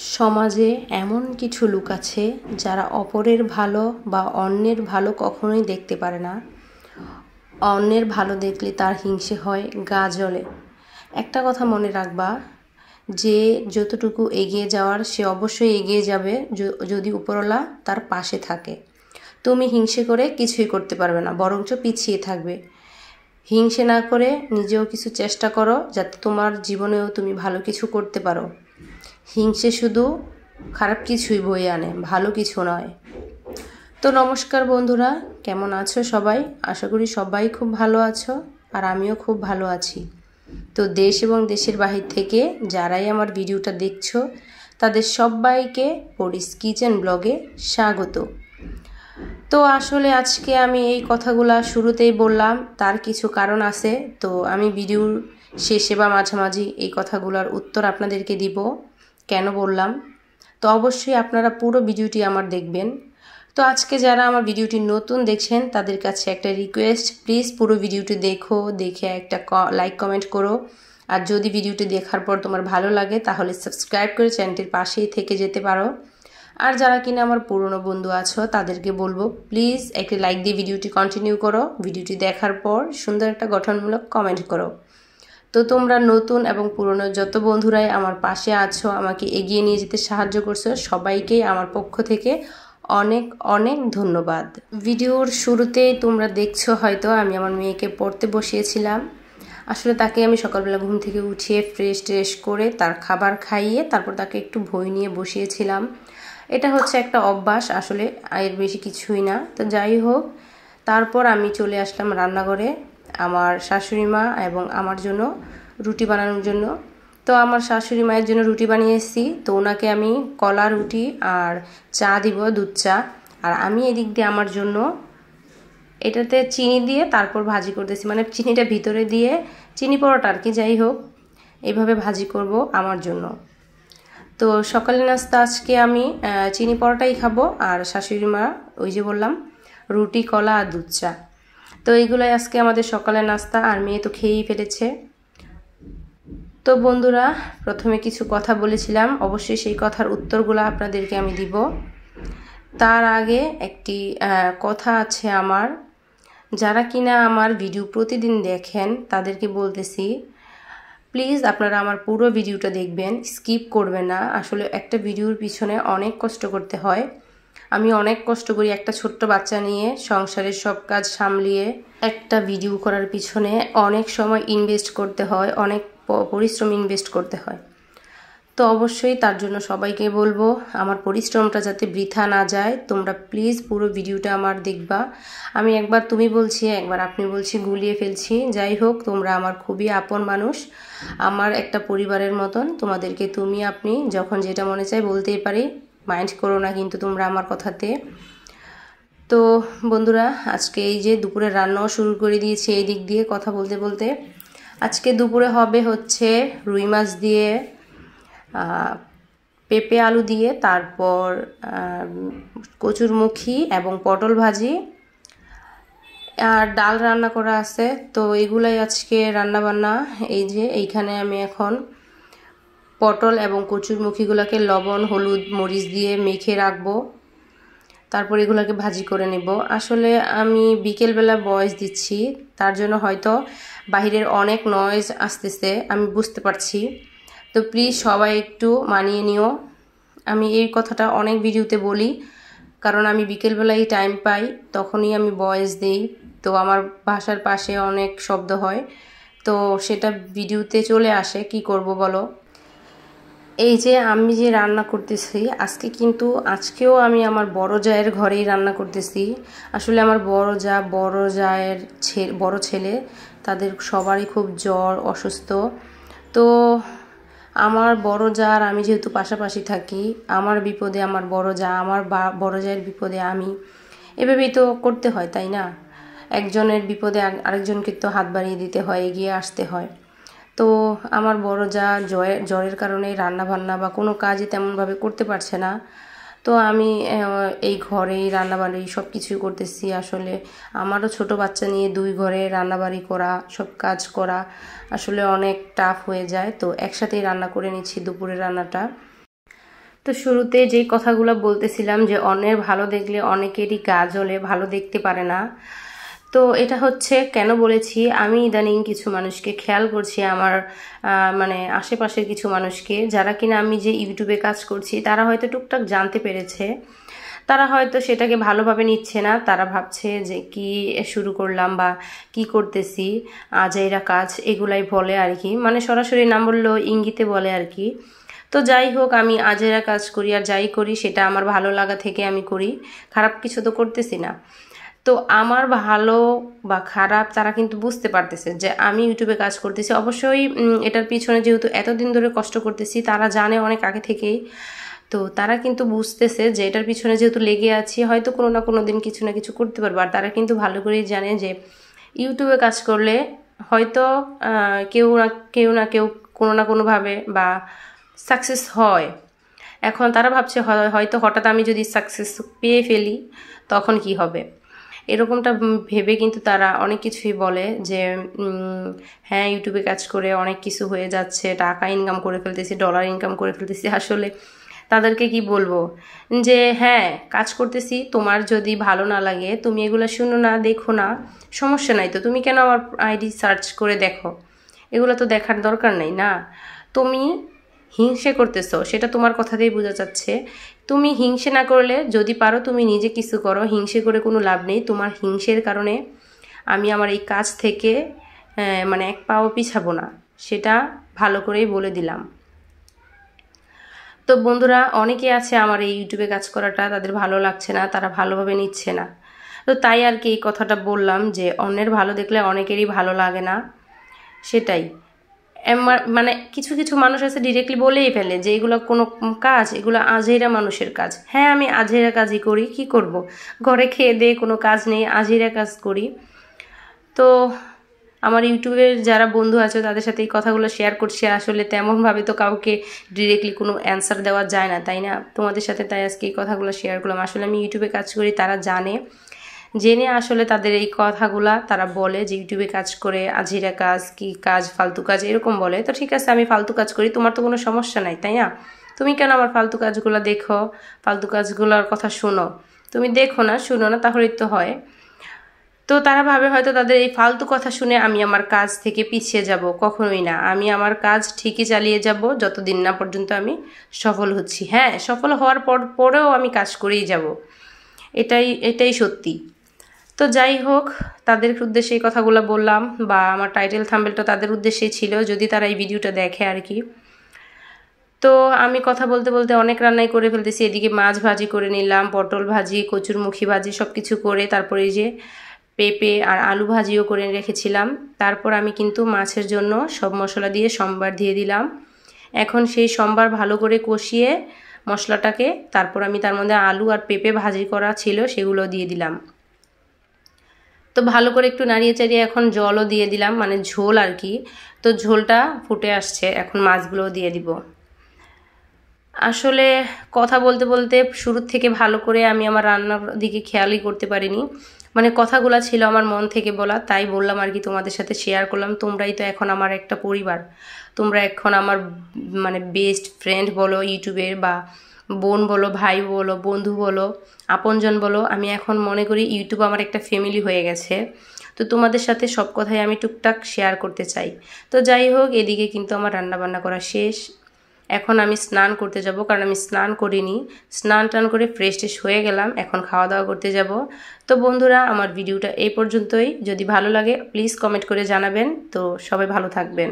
সমাজে এমন কিছু লোক আছে যারা অপরের ভালো বা অন্যের ভালো কখনোই দেখতে পারে না। অন্যের ভালো দেখলে তার হিংসে হয়, গা জ্বলে। একটা কথা মনে রাখবা, যে যতটুকু এগিয়ে যাওয়ার সে অবশ্যই এগিয়ে যাবে যদি উপরওয়ালা তার পাশে থাকে। তুমি হিংসে করে কিছুই করতে পারবে না, বরঞ্চ পিছিয়ে থাকবে। হিংসে না করে নিজেও কিছু চেষ্টা করো, যাতে তোমার জীবনেও তুমি ভালো কিছু করতে পারো। হিংসে শুধু খারাপ কিছুই বয়ে আনে, ভালো কিছু নয়। তো নমস্কার বন্ধুরা, কেমন আছো সবাই? আশা করি সবাই খুব ভালো আছো, আর আমিও খুব ভালো আছি। তো দেশ এবং দেশের বাহির থেকে যারাই আমার ভিডিওটা দেখছো, তাদের সবাইকে পরিস কিচেন ব্লগে স্বাগত। তো আসলে আজকে আমি এই কথাগুলা শুরুতেই বললাম, তার কিছু কারণ আছে। তো আমি ভিডিওর শেষে বা মাঝামাঝি এই কথাগুলোর উত্তর আপনাদেরকে দিব, কেন বললাম। তো অবশ্যই আপনারা পুরো ভিডিওটি আমার দেখবেন। তো আজকে যারা আমার ভিডিওটি নতুন দেখছেন, তাদের কাছে একটা রিকোয়েস্ট, প্লিজ পুরো ভিডিওটি দেখে একটা লাইক কমেন্ট করো। আর যদি ভিডিওটি দেখার পর তোমার ভালো লাগে, তাহলে সাবস্ক্রাইব করে চ্যানেলটির পাশেই থেকে যেতে পারো। আর যারা কিনা আমার পুরনো বন্ধু আছো, তাদেরকে বলবো প্লিজ একটি লাইক দিয়ে ভিডিওটি কন্টিনিউ করো। ভিডিওটি দেখার পর সুন্দর একটা গঠনমূলক কমেন্ট করো। তো তোমরা নতুন এবং পুরনো যত বন্ধুরাই আমার পাশে আছো, আমাকে এগিয়ে নিয়ে যেতে সাহায্য করছো, সবাইকেই আমার পক্ষ থেকে অনেক অনেক ধন্যবাদ। ভিডিওর শুরুতেই তোমরা দেখছো হয়তো আমি আমার মেয়েকে পড়তে বসিয়েছিলাম। আসলে তাকে আমি সকালবেলা ঘুম থেকে উঠিয়ে ফ্রেশ করে তার খাবার খাইয়ে তারপর তাকে একটু বই নিয়ে বসিয়েছিলাম। এটা হচ্ছে একটা অভ্যাস, আসলে এর বেশি কিছুই না। তো যাই হোক, তারপর আমি চলে আসলাম রান্নাঘরে আমার শাশুড়ি মা এবং আমার জন্য রুটি বানানোর জন্য। তো আমার শাশুড়ি মায়ের জন্য রুটি বানিয়েছি। তো ওনাকে আমি কলা রুটি আর চা দিব, দুধ চা। আর আমি এদিক দিয়ে আমার জন্য এটাতে চিনি দিয়ে তারপর ভাজি করতেছি, মানে চিনিটা ভিতরে দিয়ে চিনি পরোটা আর কি, যাই হোক এইভাবে ভাজি করব আমার জন্য। তো সকালের নাস্তা আজকে আমি চিনি পরোটাই খাবো, আর শাশুড়ি মা ওই যে বললাম রুটি, কলা আর দুধ চা। তো এইগুলাই আজকে আমাদের সকালের নাস্তা, আর মেয়ে তো খেয়েই ফেলেছে। তো বন্ধুরা, প্রথমে কিছু কথা বলেছিলাম, অবশ্যই সেই কথার উত্তরগুলো আপনাদেরকে আমি দিব। তার আগে একটি কথা আছে আমার, যারা কিনা আমার ভিডিও প্রতিদিন দেখেন তাদেরকে বলতেছি, প্লিজ আপনারা আমার পুরো ভিডিওটা দেখবেন, স্কিপ করবেন না। আসলে একটা ভিডিওর পিছনে অনেক কষ্ট করতে হয়। আমি অনেক কষ্ট করি একটা ছোট্ট বাচ্চা নিয়ে, সংসারের সব কাজ সামলিয়ে একটা ভিডিও করার পিছনে অনেক সময় ইনভেস্ট করতে হয়, অনেক পরিশ্রম ইনভেস্ট করতে হয়। তো অবশ্যই তার জন্য সবাইকে বলবো, আমার পরিশ্রমটা যাতে বৃথা না যায়, তোমরা প্লিজ পুরো ভিডিওটা আমার দেখবা। আমি একবার তুমি বলছি, একবার আপনি বলছি, গুলিয়ে ফেলছি। যাই হোক, তোমরা আমার খুবই আপন মানুষ, আমার একটা পরিবারের মতন। তোমাদেরকে তুমি আপনি যখন যেটা মনে চায় বলতেই পারি, মাইন্ড করো না কিন্তু তোমরা আমার কথাতে। তো বন্ধুরা, আজকে এই যে দুপুরে রান্নাও শুরু করে দিয়েছি এই দিক দিয়ে কথা বলতে বলতে। আজকে দুপুরে হবে হচ্ছে রুই মাছ দিয়ে পেঁপে আলু দিয়ে, তারপর কচুরমুখী এবং পটল ভাজি, আর ডাল রান্না করা আছে। তো এগুলাই আজকে রান্না বান্না। এই যে এইখানে আমি এখন পটল এবং কচুরমুখীগুলোকে লবণ, হলুদ, মরিচ দিয়ে মেখে রাখবো, তারপর এগুলোকে ভাজি করে নেব। আসলে আমি বিকেলবেলা ভয়েস দিচ্ছি, তার জন্য হয়তো বাহিরের অনেক নয়েজ আসতেছে, আমি বুঝতে পারছি। তো প্লিজ সবাই একটু মানিয়ে নিও। আমি এই কথাটা অনেক ভিডিওতে বলি, কারণ আমি বিকেলবেলায় টাইম পাই, তখনই আমি ভয়েস দিই। তো আমার বাসার পাশে অনেক শব্দ হয়, তো সেটা ভিডিওতে চলে আসে, কি করব বলো। এই যে আমি যে রান্না করতেছি আজকেও আমি আমার বড় জায়ের ঘরেই রান্না করতেছি। আসলে আমার বড় জায়ের বড় ছেলে, তাদের সবারই খুব জ্বর, অসুস্থ। তো আমার বড় জা আর আমি যেহেতু পাশাপাশি থাকি, আমার বিপদে আমার বড় জা, আমার বড় জায়ের বিপদে আমি, এভাবেই তো করতে হয়, তাই না? একজনের বিপদে আরেকজনকে তো হাত বাড়িয়ে দিতে হয়, এগিয়ে আসতে হয়। তো আমার বড় যা জ্বরের কারণে রান্না বান্না বা কোনো কাজই তেমনভাবে করতে পারছে না। তো আমি এই ঘরেই রান্নাবাড়ি সব কিছুই করতেছি। আসলে আমারও ছোট বাচ্চা নিয়ে দুই ঘরে রান্নাবাড়ি করা, সব কাজ করা আসলে অনেক টাফ হয়ে যায়। তো একসাথেই রান্না করে নিচ্ছি দুপুরের রান্নাটা। তো শুরুতে যেই কথাগুলো বলতেছিলাম যে অন্যের ভালো দেখলে অনেকেরই গা জ্বলে, ভালো দেখতে পারে না। তো এটা হচ্ছে কেন বলেছি, আমি ইদানিং কিছু মানুষকে খেয়াল করছি, আমার মানে আশেপাশের কিছু মানুষকে, যারা কিনা আমি যে ইউটিউবে কাজ করছি তারা হয়তো টুকটাক জানতে পেরেছে, তারা হয়তো সেটাকে ভালোভাবে নিচ্ছে না। তারা ভাবছে যে কি শুরু করলাম বা কি করতেছি, আজাইরা কাজ এগুলাই বলে আর কি, মানে সরাসরি নাম বললেও ইঙ্গিতে বলে আর কি। তো যাই হোক, আমি আজাইরা কাজ করি আর যাই করি সেটা আমার ভালো লাগা থেকে আমি করি, খারাপ কিছু তো করতেছি না। তো আমার ভালো বা খারাপ তারা কিন্তু বুঝতে পারতেছে যে আমি ইউটিউবে কাজ করতেছি। অবশ্যই এটার পিছনে যেহেতু এতদিন ধরে কষ্ট করতেছি, তারা জানে অনেক আগে থেকেই। তো তারা কিন্তু বুঝতেছে যে এটার পিছনে যেহেতু লেগে আছি, হয়তো কোনো না কোনো দিন কিছু না কিছু করতে পারবো। আর তারা কিন্তু ভালো করেই জানে যে ইউটিউবে কাজ করলে হয়তো কেউ না কেউ কোনো না কোনোভাবে বা সাকসেস হয়। এখন তারা ভাবছে হয়তো হঠাৎ আমি যদি সাকসেস পেয়ে ফেলি তখন কি হবে, এরকমটা ভেবে কিন্তু তারা অনেক কিছুই বলে যে হ্যাঁ ইউটিউবে কাজ করে অনেক কিছু হয়ে যাচ্ছে, টাকা ইনকাম করে ফেলতেছি, ডলার ইনকাম করে ফেলতেছি। আসলে তাদেরকে কি বলবো যে হ্যাঁ কাজ করতেছি, তোমার যদি ভালো না লাগে তুমি এগুলো শুনো না, দেখো না, সমস্যা নাই। তো তুমি কেন আমার আইডি সার্চ করে দেখো? এগুলো তো দেখার দরকার নেই না। তুমি হিংসে করতেছো সেটা তোমার কথাতেই বোঝা যাচ্ছে। তুমি হিংসে না করলে যদি পারো তুমি নিজে কিছু করো, হিংসে করে কোনো লাভ নেই। তোমার হিংসের কারণে আমি আমার এই কাজ থেকে মানে এক পাও পিছাবো না, সেটা ভালো করেই বলে দিলাম। তো বন্ধুরা, অনেকে আছে আমার এই ইউটিউবে কাজ করাটা তাদের ভালো লাগছে না, তারা ভালোভাবে নিচ্ছে না। তো তাই আর কি এই কথাটা বললাম যে অন্যের ভালো দেখলে অনেকেরই ভালো লাগে না, সেটাই। মানে কিছু কিছু মানুষ আছে ডিরেক্টলি বলেই ফেলে যে এগুলো কোনো কাজ, এগুলো আজেরা মানুষের কাজ। হ্যাঁ আমি আজেরা কাজই করি, কি করব, ঘরে খেয়ে দিয়ে কোনো কাজ নেই, আজেরা কাজ করি। তো আমার ইউটিউবের যারা বন্ধু আছে তাদের সাথে এই কথাগুলো শেয়ার করছি। আসলে তেমনভাবে তো কাউকে ডিরেক্টলি কোনো অ্যান্সার দেওয়া যায় না, তাই না? তোমাদের সাথে তাই আজকে এই কথাগুলো শেয়ার করলাম। আসলে আমি ইউটিউবে কাজ করি, তারা জানে, জেনে আসলে তাদের এই কথাগুলা তারা বলে যে ইউটিউবে কাজ করে আজেরা কাজ, কি কাজ, ফালতু কাজ এরকম বলে। তো ঠিক আছে, আমি ফালতু কাজ করি, তোমার তো কোনো সমস্যা নাই, তাই না? তুমি কেন আমার ফালতু কাজগুলো দেখো, ফালতু কাজগুলোর কথা শোনো? তুমি দেখো না, শুনো না, তাহলেই তো হয়। তো তারা ভাবে হয়তো তাদের এই ফালতু কথা শুনে আমি আমার কাজ থেকে পিছিয়ে যাব, কখনোই না। আমি আমার কাজ ঠিকই চালিয়ে যাব যতদিন না পর্যন্ত আমি সফল হচ্ছি। হ্যাঁ, সফল হওয়ার পরেও আমি কাজ করেই যাব, এটাই সত্যি। তো যাই হোক, তাদের উদ্দেশ্যে এই কথাগুলো বললাম, বা আমার টাইটেল থাম্বনেলটা তাদের উদ্দেশ্যেই ছিল, যদি তারা এই ভিডিওটা দেখে আর কি। তো আমি কথা বলতে বলতে অনেক রান্নাই করে ফেলতেছি। এদিকে মাছ ভাজি করে নিলাম, পটল ভাজি, কচুরমুখী ভাজি, সব কিছু করে তারপরে এই যে পেঁপে আর আলু ভাজিও করে রেখেছিলাম। তারপর আমি কিন্তু মাছের জন্য সব মশলা দিয়ে সম্বার দিয়ে দিলাম। এখন সেই সম্বার ভালো করে কষিয়ে মশলাটাকে, তারপর আমি তার মধ্যে আলু আর পেঁপে ভাজি করা ছিল সেগুলো দিয়ে দিলাম। তো ভালো করে একটু নাড়িয়ে চাড়িয়ে এখন জলও দিয়ে দিলাম, মানে ঝোল আর কি। তো ঝোলটা ফুটে আসছে, এখন মাছগুলোও দিয়ে দিব। আসলে কথা বলতে বলতে শুরুর থেকে ভালো করে আমি আমার রান্নার দিকে খেয়ালই করতে পারিনি, মানে কথাগুলো ছিল আমার মন থেকে বলা, তাই বললাম আর কি, তোমাদের সাথে শেয়ার করলাম। তোমরাই তো এখন আমার একটা পরিবার, তোমরা এখন আমার মানে বেস্ট ফ্রেন্ড বলো ইউটিউবের, বা বোন বলো, ভাই বলো, বন্ধু বলো, আপনজন বলো। আমি এখন মনে করি ইউটিউব আমার একটা ফ্যামিলি হয়ে গেছে। তো তোমাদের সাথে সব কথাই আমি টুকটাক শেয়ার করতে চাই। তো যাই হোক, এদিকে কিন্তু আমার রান্নাবান্না করা শেষ। এখন আমি স্নান করতে যাব, কারণ আমি স্নান করিনি। স্নান টান করে ফ্রেশ ট্রেশ হয়ে গেলাম, এখন খাওয়া দাওয়া করতে যাব। তো বন্ধুরা, আমার ভিডিওটা এই পর্যন্তই। যদি ভালো লাগে প্লিজ কমেন্ট করে জানাবেন। তো সবাই ভালো থাকবেন।